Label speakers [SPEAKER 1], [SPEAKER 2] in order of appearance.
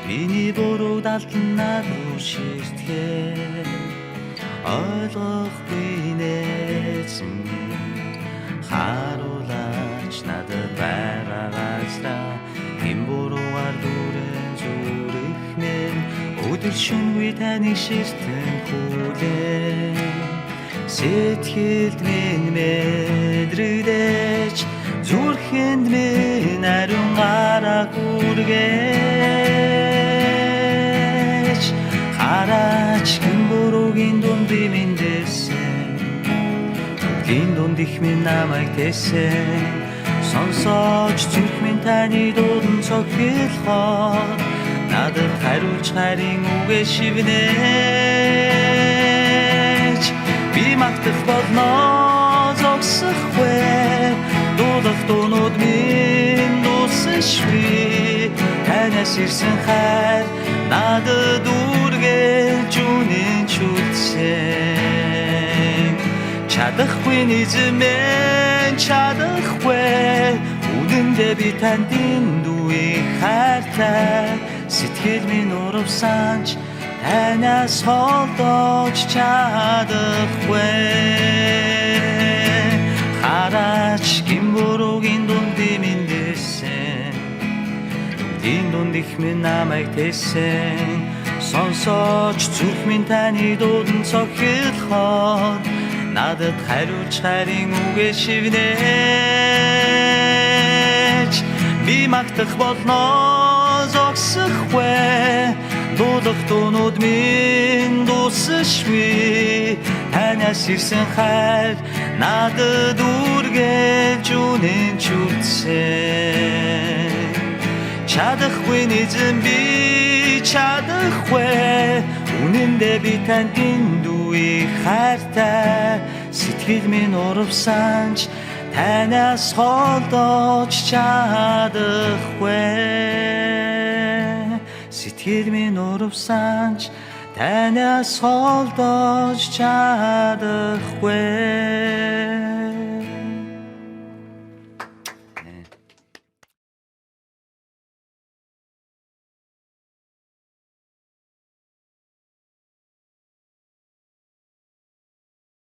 [SPEAKER 1] Миний буруу далдан надад ширтгээ ойлгохгүй нээсэн харуулаач надад байгаагаараа эм буруугаар дүрэн зүрхнээ өдөр шөнөгүй таныг ширтэн хүлээн сэтгэлд минь мэдрэгдэж зүрхэнд минь ариун гараа хүргэж хараач гин буруугийн дунд минь дэсэн түүний дунд их минь намайг тэсэн сонсож зүрх минь таны дуудан цогцолхоор надад хариулж харин үгээ шивнэж би магтах болно зогсохгүй дуулах дуунууд минь дуусахгүй танаас ирсэн хайр надад үргэлж үнэнч үлдсэн чадахгүй эзэмэн чадахгүй үнэндээ би танд дүүх хайртай сэтгэл минь урвсанч танаас холдож чадахгүй хараач гин буруугийн дунд минь дэсэн түүний дунд их минь намайг тэсэн сонсож зүрх минь таны дуудан цогцолхоор надад хариулж харин үгээ шивнэж би магтах болно зогсохгүй дуулах дуунууд минь дуусахгүй танаас ирсэн хайр надад үргэлж үнэнч үлдсэн чадахгүй эзэн би чадахгүй үнэндээ би танд дүүх хайртай сэтгэл минь урвсанч танаас холдож чадахгүй сэтгэл минь урвсанч танаас холдож чадахгүй